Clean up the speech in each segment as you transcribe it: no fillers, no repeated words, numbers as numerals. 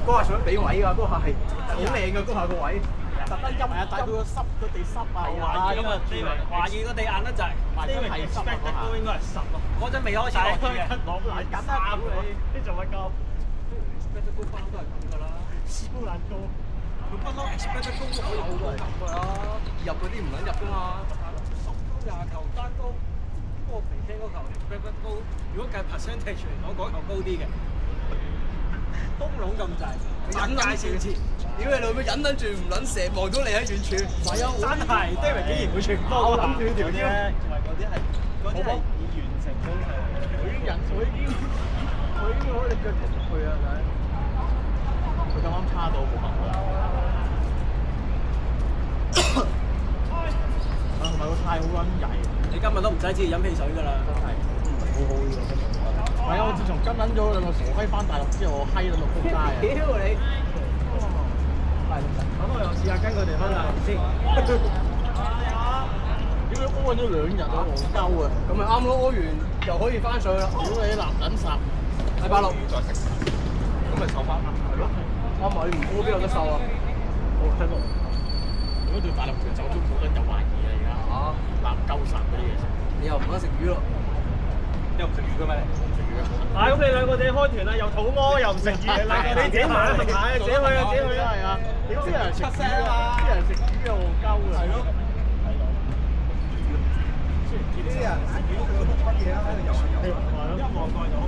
嗰下想俾位㗎，嗰下係好靚㗎，嗰下個位。特登陰係啊，但係佢個濕個地濕啊，懷疑咁啊，懷疑個地硬得滯，懷疑係濕啊嗰下都應該係濕咯。嗰陣未開始落雨嘅，攞爛緊啊！你做乜鳩？ expect 高翻都係咁㗎啦。超難高，佢不嬲 expect 高都有都係咁㗎啦。入嗰啲唔撚入㗎嘛。10高20球單高，嗰個肥青嗰球 expect 高。如果計 percentage 嚟講，嗰球高啲嘅，東籠咁滯，忍界先前。屌你老母忍撚住唔撚射，望到你喺遠處。係啊，真係 David 竟然會傳波諗住條腰，同埋嗰啲係以完成攻勢。我已經攞你腳踢出去啊！佢咁啱叉到冇辦法。啊，同埋個太好撚曳。你今日都唔使自己飲汽水㗎啦，真係好好呢個真係。係啊！我自從跟撚咗兩個傻閪翻大陸之後，我閪撚到撲街啊！屌你！咁我又試下跟佢哋翻大陸先。屌你屙咗2日啊，戇鳩啊！咁咪啱咯，屙完又可以翻上去啦。屌你男人殺！禮拜六再食，咁咪瘦翻嘛？係咯。啱咪唔屙邊有得瘦啊？我聽到，如果對大陸拳手都冇得有懷疑啊！而家嚇，南鳩殺嗰啲嘢食，你又唔得食魚咯？你又唔食魚嘅咩？唔食魚啊！咁你兩個自己開團啦，又肚屙又唔食魚，你自己買啊，自己去啊，自己去啊，係啊！屌啲人食魚啊！啲人食魚又戇鳩㗎。係咯。啲人食魚佢冇乜嘢啊，喺度遊。一望過就好。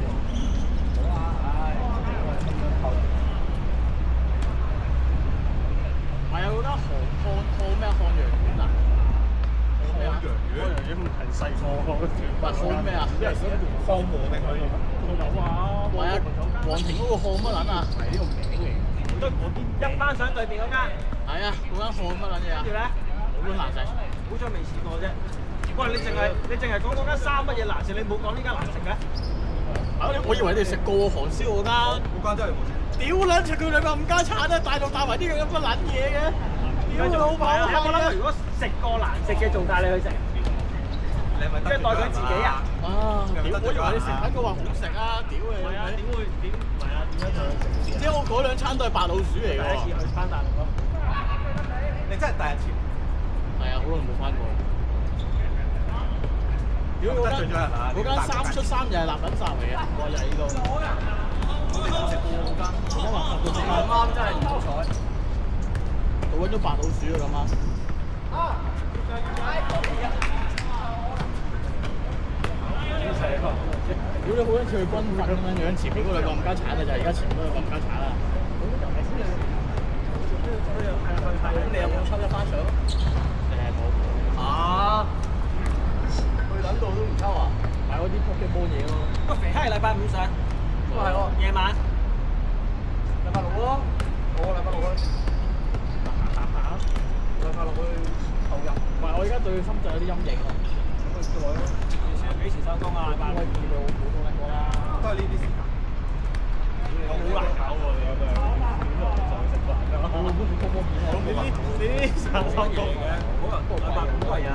係啊！嗰間漢咩漢陽苑啊？漢陽苑唔係細個漢咩啊？漢和定係？有啊！係啊！皇庭嗰個漢乜撚啊？係呢個名嚟嘅。都嗰啲一班相對面嗰間。係啊！嗰間漢乜撚嘢啊？跟住咧，好撚難食。好彩未試過啫。喂，你淨係講嗰間三乜嘢難食，你冇講呢間難食嘅？我以為你哋食過韓燒嗰間。嗰間真係冇食。屌撚住佢兩個冚家鏟啊！大陸帶埋啲咁嘅撚嘢嘅。屌你老母！你有冇諗過如果食過難食嘅仲帶你去食？你係咪即係代佢自己啊？啊！屌！我以為你食緊佢話好食啊！屌你！係啊，點會點？唔係啊，點解就食？即係我嗰兩餐都係白老鼠嚟㗎。第一次去翻大陸咯。你真係第一次？係啊，好耐冇翻過。屌嗰間3出3又係立品集嚟嘅，我又係呢度。我哋冇食過嗰間，而家話10個咁啱真係唔好彩。我揾咗白老鼠啊咁啱。屌你好似去軍訓咁樣樣，前面嗰兩個冚家鏟啊，就係而家前面嗰兩個冚家鏟啦。你有冇抽一翻相？冇。啊！去撚到都唔抽啊？買嗰啲撲擊波嘢咯。個肥閪係禮拜5上，都係喎，夜晚。禮拜六咯。我禮拜六去。禮拜六去投入。唔係，我而家對深圳有啲陰影啊。去再咯。幾時收工啊？禮拜我見到冇到撚過啦。都係呢啲時間。好難搞喎，你咁樣。我老母做波波片啊！你呢啲散收工嘅，可能禮拜5係啊。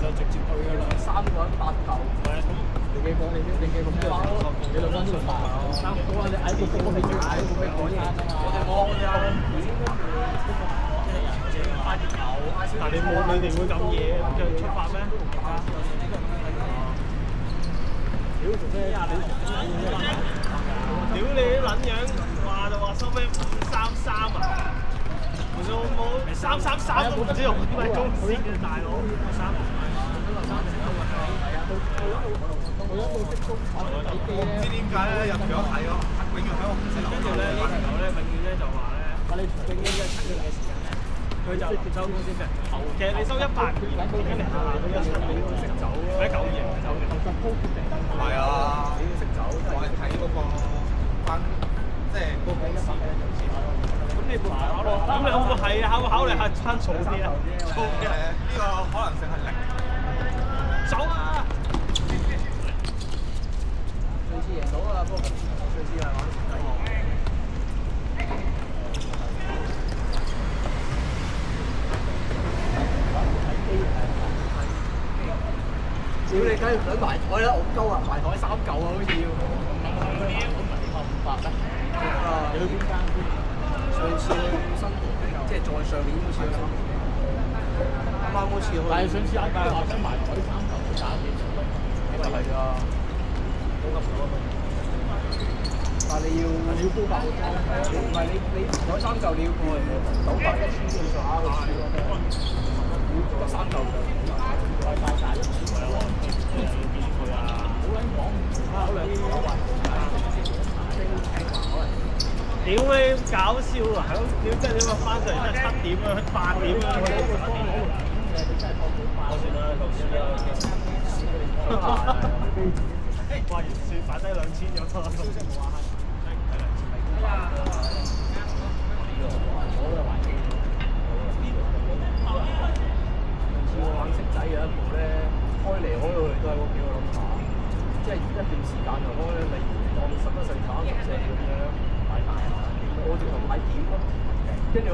就直接去㗎啦。 3個人8嚿。係啊，咁你幾個？你幾個咩？你兩間都唔大。我話你嗌個波你最嗌個咩海餐啊嘛？我哋啊。但你哋會咁夜就出發咩？屌做咩啊？屌你啲撚樣，話就話收咩533啊？我冇333都唔知用咩公司嘅大佬。我唔知點解咧，入咗睇咯，永遠喺我唔識。跟住咧呢條友咧，永遠咧就話咧，話你永遠一出嘅時間咧，佢就唔收工先嘅。其實你收100，佢而家講緊嚟下嗰一出你要識走咯。喺9爺走嘅。係啊，你要識走。我係睇嗰個翻，即係嗰個公司嘅有錢。咁你冇考慮？咁你可唔可係啊？考慮下餐早啲啊？早啲係啊，呢個可能性係0。走啊！上次贏到啦，不過上次係玩第二。屌你梗係唔想埋台啦，戇鳩啊！埋台3嚿啊，好似要。500咩？啊！啊！你去邊間先？上次去新蒲崗，即係再上年好似去新蒲崗，啱啱好似去。但係上次阿雞話跟埋海三球都打幾場咯，就係㗎，高級咗啊！但係你要高爆裝，係啊！你唔係你海三嚿你要過嚟900、1000咁上下嘅錢咯，得3嚿就開曬曬，係啊！要見佢啊！好撚講唔好兩啲講話。屌你搞笑啊！屌真係你話翻上嚟真係7點啊，8點啊！我算啦，頭先啦。話完算擺低2000咗啦。我玩色仔有一部咧，開嚟開去都係嗰幾個諗法，即係一段時間就開，例如當11歲打14咁樣買大下，我直頭買點咯。跟住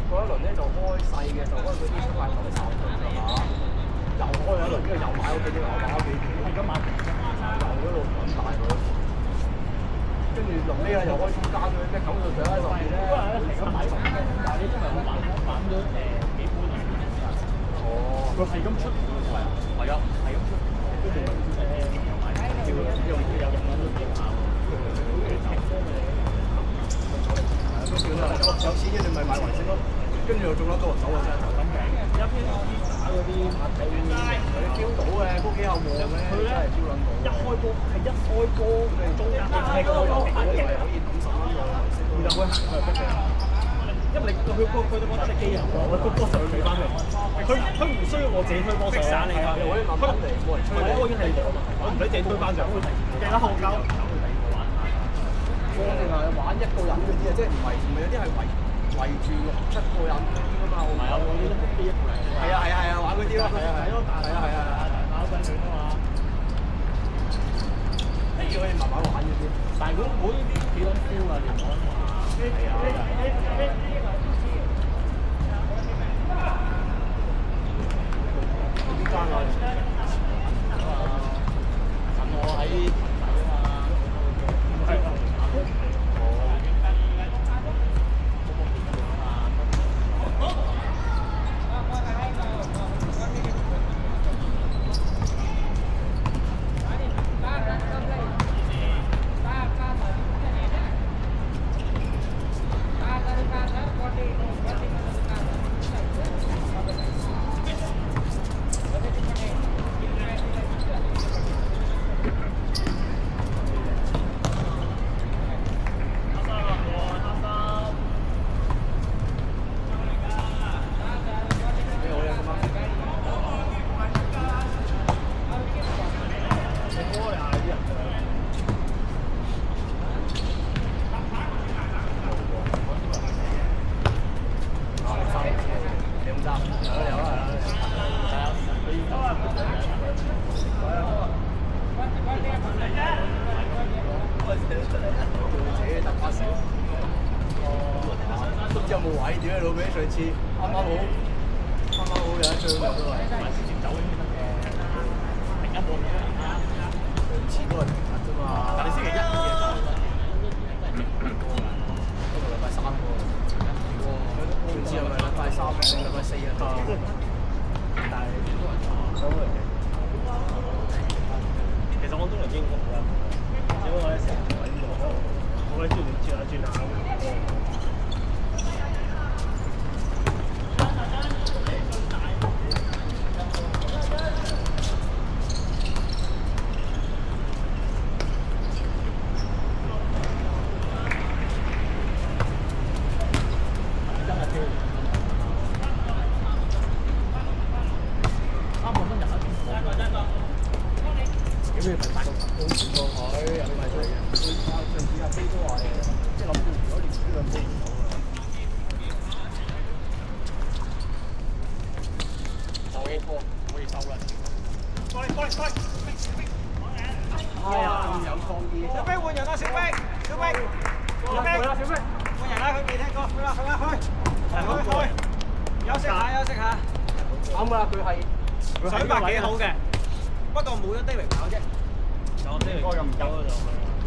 嗰一輪咧就開細嘅，就開嗰啲7、8、9、10咁上下，又開一輪，跟住又買嗰幾啲，又買嗰幾啲，而家買又一路滾大佢。跟住臨尾啊又開中間嗰啲咩9到11上邊咧，咁買10，但係你真係好玩咗幾本啊！哦，佢係咁出，係啊，係咁出，跟住又買，叫有人揾到幾下喎，跟住咧有錢嘅你咪買圍先咯，跟住又中得多走啊真係就咁嘅，一邊打嗰啲馬仔，佢標到嘅嗰幾下望咧，佢真係標撚到，一開波係一開波中間係嗰個可以抌10蚊喎，然後佢行佢係逼嘅。因為佢就覺得你機人喎，我個波就會俾翻佢。佢唔需要我自己推波上，散你㗎，我可以慢慢嚟，冇人吹。我已經係我唔使自己推翻上，記得學鳩。我哋係玩一個人嗰啲啊，即係唔係有啲係圍住6、7個人嗰啲㗎嘛？唔係啊，我呢啲目標一個人。係啊，玩嗰啲咯。係啊，打緊拳啊嘛。呢啲可以慢慢玩嗰啲，但係嗰啲幾撚 feel 啊，連我話。係啊。間啊！趁我喺棚底啊嘛，係啊。有冇位屌你老味？上次啱啱好有一張嘅都係，直接走嗰啲得嘅，平一半嘅，上次都係平日啫嘛。但你星期1嘅嘢走，嗰個禮拜3個，上次係咪禮拜3定禮拜4啊？但係都係走嚟嘅。其實我都係英國啦，只不過咧成日喺呢度，我喺中意轉下轉下。水白幾好嘅，不過冇咗低榮跑啫。有低榮，不過咁急就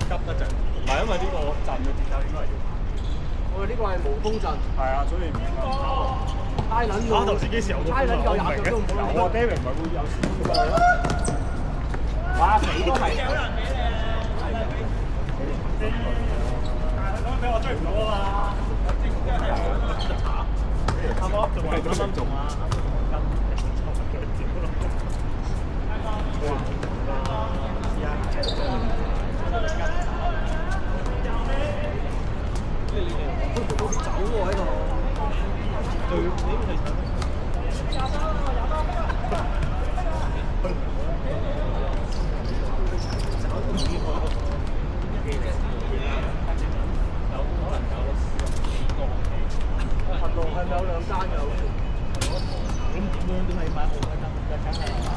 急得滯，唔係因為呢個站嘅節奏應該係要。我哋呢個係無風陣。係啊，所以拉撚到。頭先幾時有個風啊？拉撚夠廿個都唔好。有啊 ，David 咪會有時都係咯。哇！死都係。咁俾我追唔到啊嘛！啱啱仲係啱啱仲啊！走喎喺度。行路係咪有兩間㗎？咁點樣都係買好嘅，梗係啦。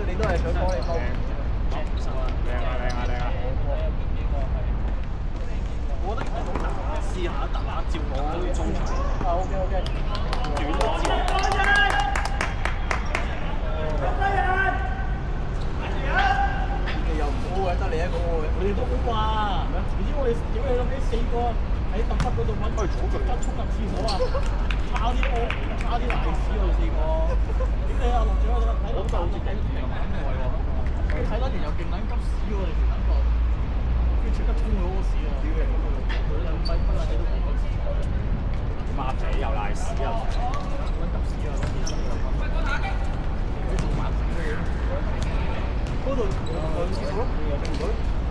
你都係想幫你溝？靚啊！我覺得試下突下照我中場。OK。短照。你又唔好嘅，得你一個嘅。我哋都好話，唔知我哋屌你老味4個喺揼骨嗰度揾佢坐腳急衝入廁所啊！抄啲賴屎我哋4個。點你啊陸長睇到就好似雞平咁耐喎，睇得完又勁撚急屎喎，你條撚個，跟住即刻衝去屙屎啊！屌你老母，佢兩米分啊，你都講屎，馬仔又賴屎啊！揾急屎啊！嗰度去廁所咯，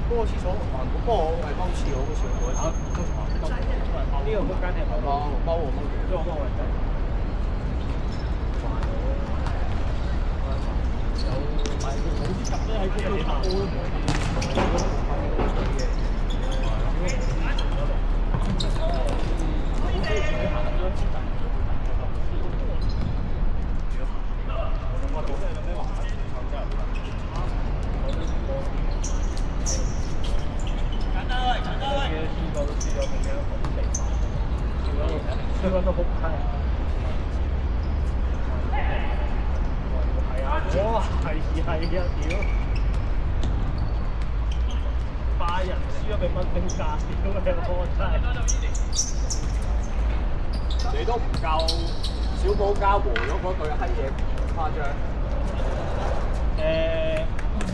嗰個廁所不過我係踎廁嗰個廁所。呢個嗰間係咪踎喎？即係我踎係真。有埋冇啲及咧喺嗰度打波都冇。撚到仆街。係啊！哇！係啊！屌！拜仁輸咗俾賓菲加，屌你我真係！你都唔夠小寶交和咗嗰對閪嘢誇張。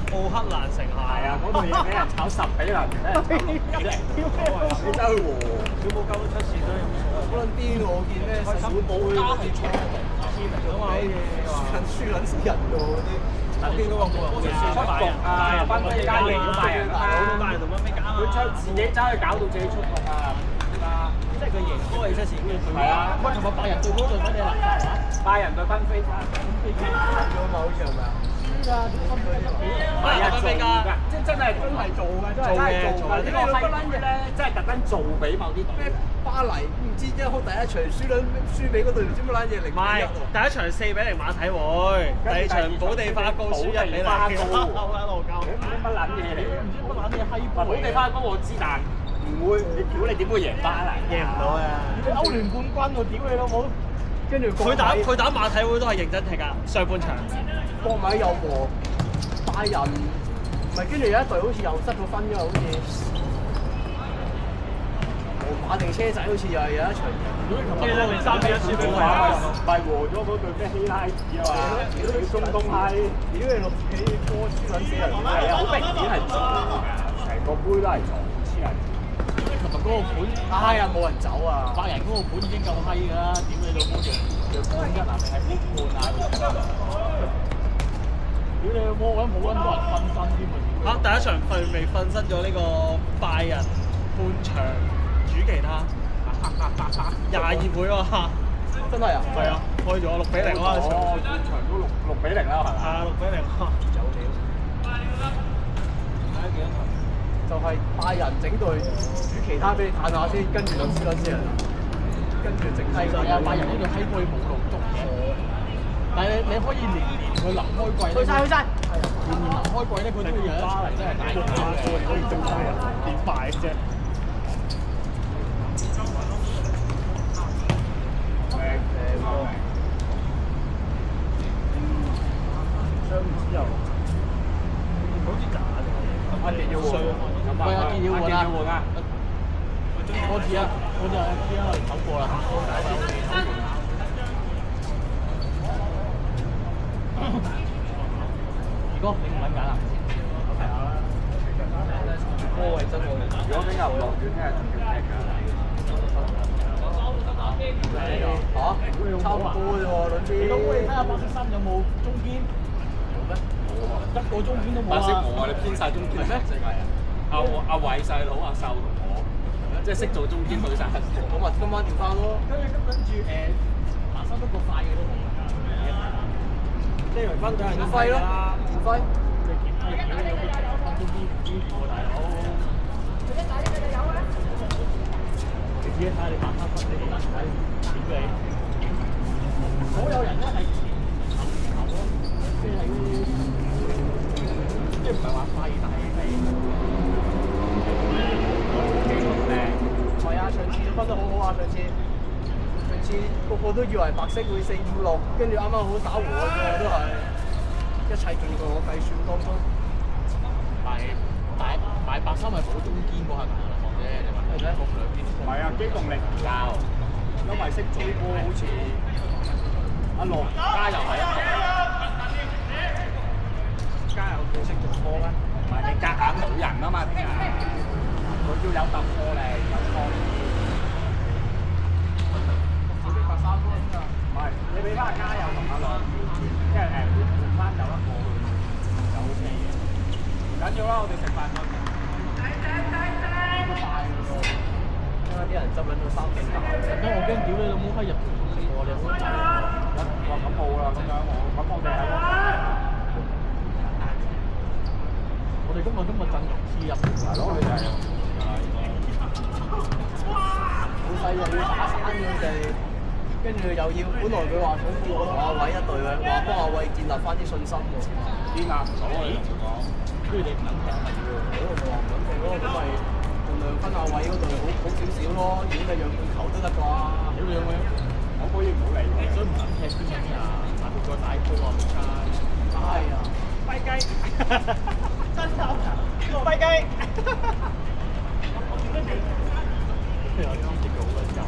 奧克蘭城係啊，嗰對嘢俾人炒10比0，俾人你真係和。小寶交都出線啦，有冇錯？嗰撚癲我見咩小寶佢好似錯簽名咁啊，輸撚死人㗎喎嗰啲。我見嗰個出局啊，賓菲加贏咗拜仁啊，拜仁同賓菲加啊，佢將自己走去搞到自己出局啊！即係佢贏波係出線，跟住佢係啊，喂，同埋拜仁對嗰隊乜嘢嚟㗎？拜仁對賓菲加，賓菲加贏咗嘛？好似係咪啊？輸㗎，點分佢幾？係啊，做㗎，即係真係做嘅，真係做嘅。呢個閪撚嘢咧，真係特登做俾某啲咩巴黎唔知一開第一場輸俾嗰隊唔知乜撚嘢0-1。唔係第一場4比0馬體會，第二場保地花高輸1比0。花高，唔知乜撚嘢嚟嘅？唔知乜撚嘢閪波。保地花高我知，但唔會你屌你點會贏巴黎？贏唔到啊！你歐聯冠軍喎，屌你老母！跟住佢打馬體會都係認真踢㗎，上半場。國米又和拜仁，唔係跟住有一隊好似又失咗分㗎，好似皇馬定車仔好似又係有一場。3比1輸俾佢。咪和咗嗰隊咩希拉子啊嘛？屌你中東閪！屌你六幾波輸撚死人！係啊，好明顯係撞㗎，成個杯都係撞，黐人。琴日嗰個盤，係啊，冇人走啊！拜仁嗰個盤已經夠閪㗎啦，屌你老母讓半一啊，定係半啊？屌你老母，我覺得冇撚多人瞓身添啊！第一場未瞓身咗呢個拜仁半場主其他22倍喎，真係啊！係啊，開咗6比0啦，半場都6比0啦，係咪？係啊，6比0有料！睇下幾多場？就係拜仁整隊煮其他俾你嘆下先，跟住就輸撚死人，跟住整低係啊，拜仁呢隊閪波冇路捉嘅，但係你可以年佢臨開季咧，去晒！年臨開季咧，佢都會有一場真係大嘅，可以做晒人點敗啫？雙之後，好似假嘅，阿健要換，喂，阿健要換啊！我知啊，我就知啊，走過啦。二哥，你唔撚揀啊？波位真我，如果聽日唔落雨，聽日仲要踢㗎。差唔多啫喎，兩邊。你咁你睇下白色衫有冇中堅？有咩？一個中堅都冇啊！白色冇啊！你偏晒中堅係咩？世界啊！阿偉細佬阿秀同我，即係識做中堅對晒。咁啊，今晚調翻咯。跟住麻生得個快嘅都冇。呢輪分隊係田輝咯，田輝。你田輝有冇分中堅喎，大佬？你自己睇下你白黑分，你難睇點嘅？所有人都係前頭咯，即係即係唔係話快，但係係啊，上次分得好好啊！上次個個都以為白色會4-5-6，跟住啱啱好打和嘅啫，都係一切盡在我計算當中。大白衫係補中堅嗰下大力學啫，你話係咩？兩邊唔係啊，機動力唔夠，因為識做波好似阿樂加油係一個，加油佢識做波咩？唔係你夾硬冇人啊嘛，聽日佢要有突破力，有創意。我俾白衫咯，唔係你俾翻阿加油同阿樂，即係換翻有一個就 OK 嘅，唔緊要啦，我哋食飯再。啲人執撚到3點打，因為我驚屌你老母閪入條線喎，你好大話咁冇啦咁樣，我哋係我哋今日陣容次入係咯，你就係好細又要打散佢哋，跟住又要，本來佢話想叫我同阿偉一隊嘅，話幫阿偉建立翻啲信心喎，建立唔到啊！跟住你唔撚踢咪要，我咪話唔撚踢咯，咁咪。盡量分下位嗰度好少少咯，如果你讓半球都得啩。屌你老味！可以唔好理，所以唔敢踢邊人啊！但佢個大區話唔差。係啊，跛雞，真係跛雞。我知隻腳好撚幼。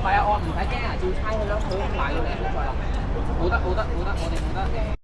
係啊，我唔使驚啊，照猜佢咯，佢埋到嚟好在啦，冇得，我哋冇得。